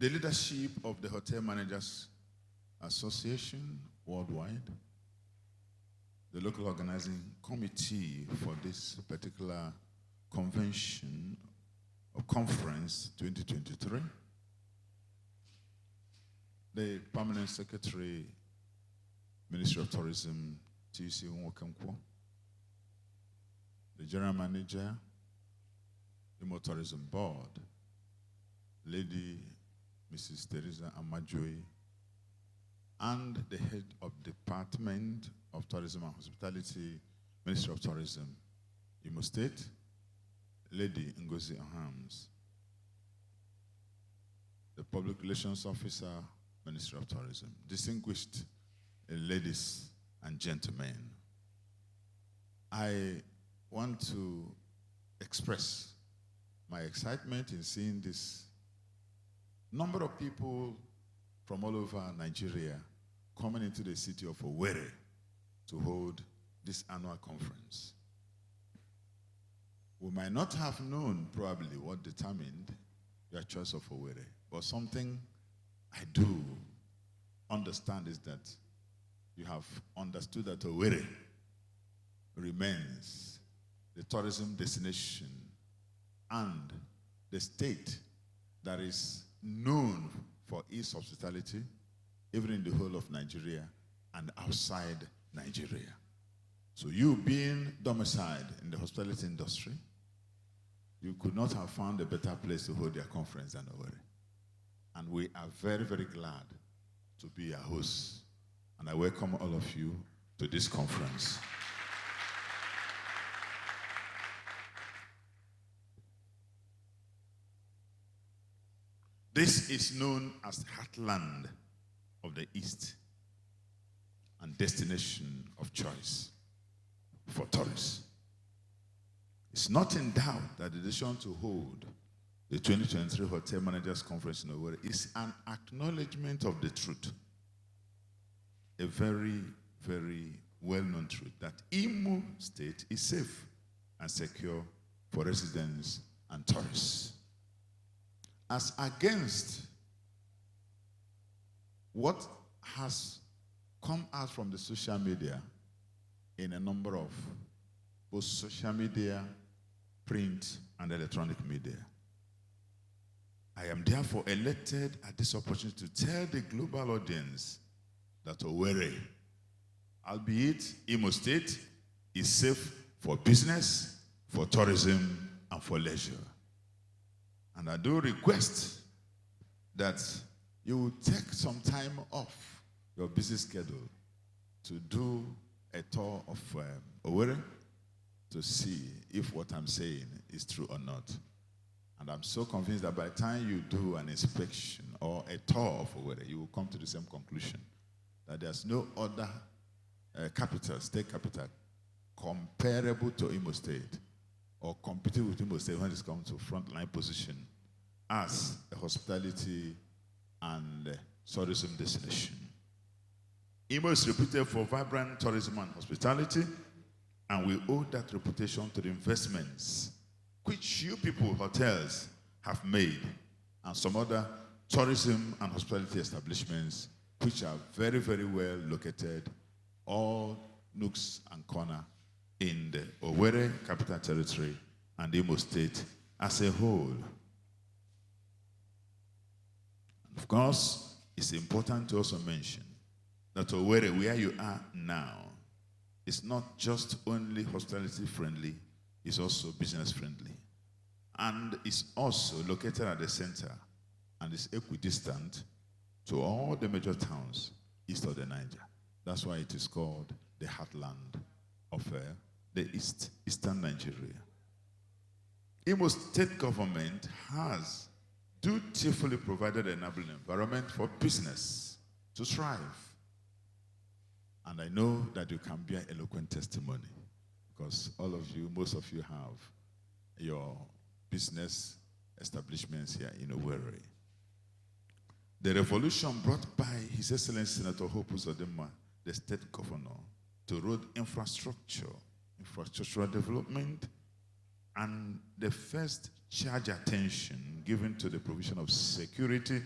the leadership of the Hotel Managers Association worldwide, the local organizing committee for this particular convention or conference 2023, the Permanent Secretary, Ministry of Tourism, T.C. Nwokemkwo, the General Manager, Imo Tourism Board, Lady Mrs. Teresa Amajoy, and the Head of Department of Tourism and Hospitality, Ministry of Tourism, Imo State, Lady Ngozi Ahams, the Public Relations Officer, Ministry of Tourism, distinguished ladies and gentlemen, I want to express my excitement in seeing this number of people from all over Nigeria coming into the city of Owerri to hold this annual conference. We might not have known probably what determined your choice of Owerri, but something I do understand is that you have understood that Owerri remains the tourism destination and the state that is known for its hospitality, even in the whole of Nigeria and outside Nigeria. So you being domiciled in the hospitality industry, you could not have found a better place to hold your conference than Owerri. And we are very, very glad to be your hosts. And I welcome all of you to this conference. This is known as the heartland of the East and destination of choice for tourists. It's not in doubt that the decision to hold the 2023 Hotel Managers Conference in Owerri is an acknowledgement of the truth, a very, very well-known truth, that Imo State is safe and secure for residents and tourists. As against what has come out from the social media in a number of both social media, print, and electronic media. I am therefore elated at this opportunity to tell the global audience that Owerri, albeit Imo State, is safe for business, for tourism, and for leisure. And I do request that you will take some time off your busy schedule to do a tour of Owerri to see if what I'm saying is true or not. And I'm so convinced that by the time you do an inspection or a tour of Owerri, you will come to the same conclusion, that there's no other capital, state capital, comparable to Imo State or competing with Imo State when it comes to frontline position as a hospitality and tourism destination. Imo is reputed for vibrant tourism and hospitality, and we owe that reputation to the investments which you people, hotels, have made, and some other tourism and hospitality establishments which are very, very well located, all nooks and corners in the Owerri Capital Territory and Imo State as a whole. Of course, it's important to also mention that Owerri, where you are now, is not just only hospitality friendly, it's also business friendly. And it's also located at the center and is equidistant to all the major towns east of the Niger. That's why it is called the heartland of the eastern Nigeria. Imo State government has dutifully provided an enabling environment for business to thrive. And I know that you can bear eloquent testimony because all of you, most of you have your business establishments here in Owerri. The revolution brought by His Excellency Senator Hope Uzodinma, the state governor, to road infrastructure, infrastructural development, and the first charge attention given to the provision of security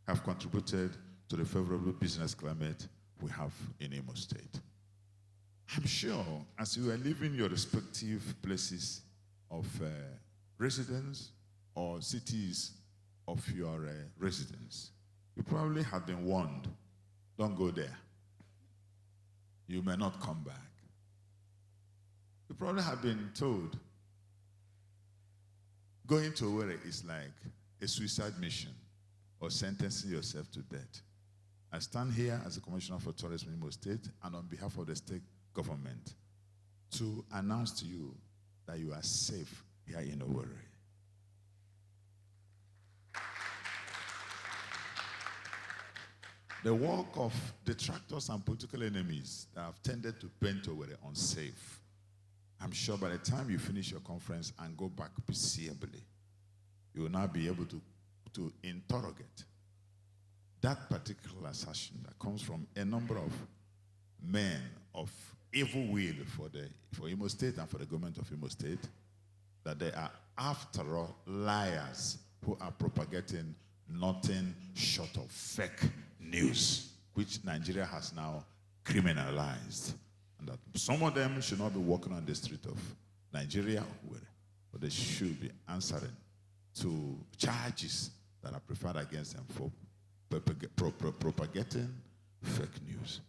have contributed to the favorable business climate we have in Imo State. I'm sure as you are leaving your respective places of residence or cities of your residence, you probably have been warned, don't go there. You may not come back. You probably have been told, going to Owerri is like a suicide mission or sentencing yourself to death. I stand here as a Commissioner for Tourism in Imo State and on behalf of the state government to announce to you that you are safe here in Owerri. The work of detractors and political enemies that have tended to paint Owerri unsafe, I'm sure by the time you finish your conference and go back peaceably, you will now be able to interrogate that particular assertion that comes from a number of men of evil will for Imo State and for the government of Imo State, that they are, after all, liars who are propagating nothing short of fake news, which Nigeria has now criminalized. And that some of them should not be walking on the street of Nigeria, but they should be answering to charges that are preferred against them for propagating fake news.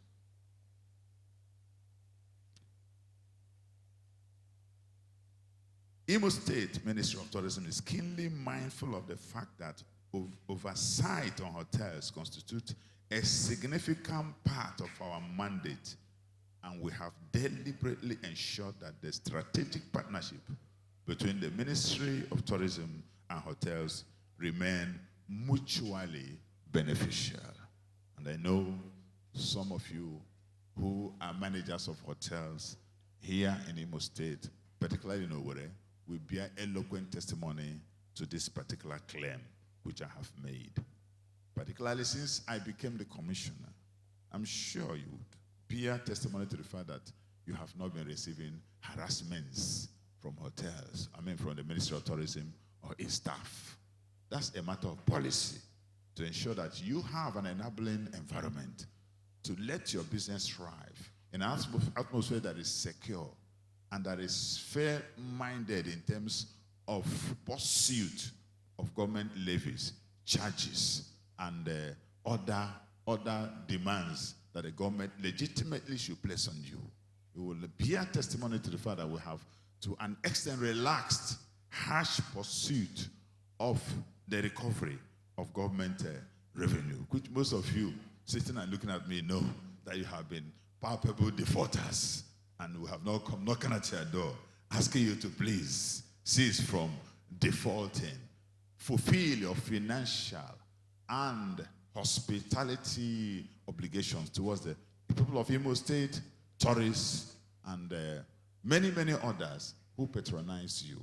Imo State Ministry of Tourism is keenly mindful of the fact that oversight on hotels constitute a significant part of our mandate, and we have deliberately ensured that the strategic partnership between the Ministry of Tourism and hotels remain mutually beneficial. And I know some of you who are managers of hotels here in Imo State, particularly in Owerri, will bear eloquent testimony to this particular claim which I have made. Particularly since I became the commissioner, I'm sure you would bear testimony to the fact that you have not been receiving harassments from hotels, from the Ministry of Tourism or its staff. That's a matter of policy to ensure that you have an enabling environment to let your business thrive in an atmosphere that is secure and that is fair-minded in terms of pursuit of government levies, charges, and other demands that the government legitimately should place on you. You will bear testimony to the fact that we have, to an extent, relaxed, harsh pursuit of the recovery of government revenue, which most of you sitting and looking at me know that you have been palpable defaulters, and we have now come knocking at your door, asking you to please cease from defaulting, fulfill your financial and hospitality obligations towards the people of Imo State, tourists, and many, many others who patronize you.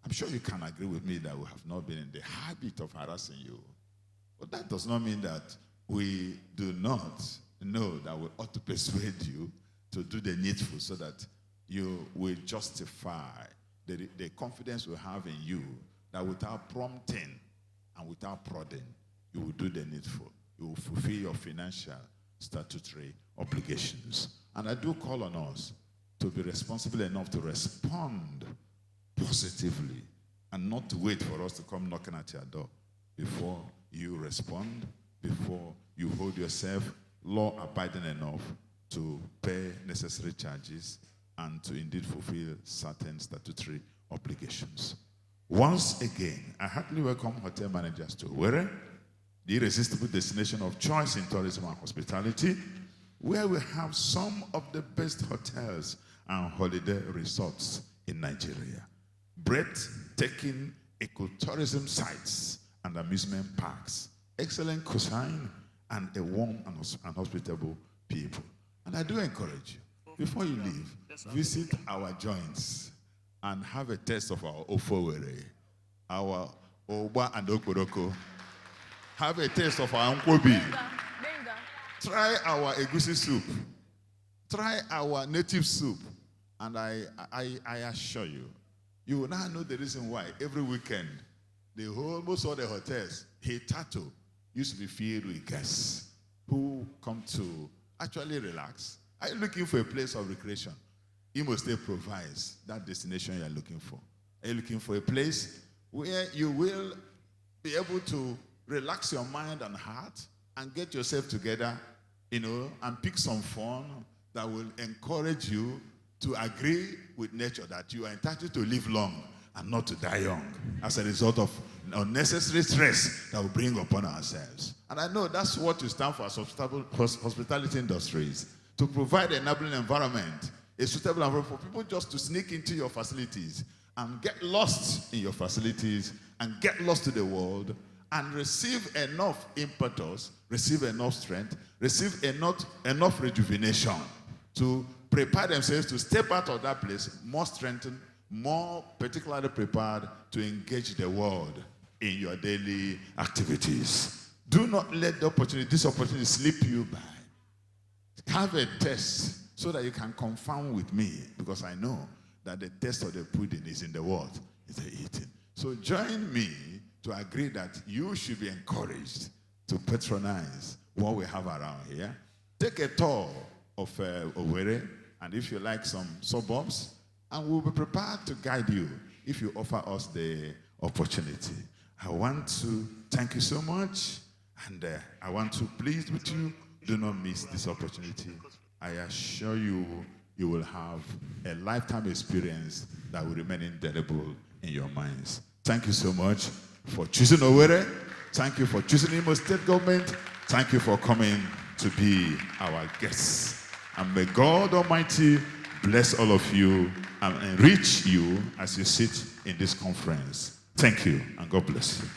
I'm sure you can agree with me that we have not been in the habit of harassing you. But that does not mean that we do not know that we ought to persuade you to do the needful so that you will justify the confidence we have in you, that without prompting and without prodding, you will do the needful. You will fulfill your financial statutory obligations. And I do call on us to be responsible enough to respond positively and not to wait for us to come knocking at your door before you respond, before you hold yourself law-abiding enough to pay necessary charges and to indeed fulfill certain statutory obligations. Once again, I heartily welcome hotel managers to Owerri, the irresistible destination of choice in tourism and hospitality, where we have some of the best hotels and holiday resorts in Nigeria, breathtaking ecotourism sites and amusement parks, excellent cuisine, and a warm and hospitable people. And I do encourage you, before you leave, visit our joints and have a taste of our ofowere, our oba and okporoko. Have a taste of our nkwobi. Try our egusi soup. Try our native soup. And I assure you, you will now know the reason why every weekend, most of the hotels, Hitato, used to be filled with guests who come to actually relax. Are you looking for a place of recreation? Imo State provides that destination you are looking for. Are you looking for a place where you will be able to relax your mind and heart and get yourself together, and pick some fun that will encourage you to agree with nature that you are entitled to live long and not to die young as a result of unnecessary stress that we bring upon ourselves. And I know that's what you stand for as hospitality industries, to provide an enabling environment, a suitable environment for people just to sneak into your facilities and get lost in your facilities and get lost to the world and receive enough impetus, receive enough strength, receive enough rejuvenation to prepare themselves to step out of that place more strengthened, more particularly prepared to engage the world in your daily activities. Do not let this opportunity slip you by. Have a test so that you can confirm with me, because I know that the test of the pudding is in the what? It's the eating. So join me to agree that you should be encouraged to patronize what we have around here. Take a tour of Owerri, and if you like some suburbs, and we'll be prepared to guide you if you offer us the opportunity. I want to thank you so much, and I want to plead with you, do not miss this opportunity. I assure you, you will have a lifetime experience that will remain indelible in your minds. Thank you so much for choosing Owerri. Thank you for choosing Imo State government. Thank you for coming to be our guests. And may God Almighty bless all of you and enrich you as you sit in this conference. Thank you, and God bless you.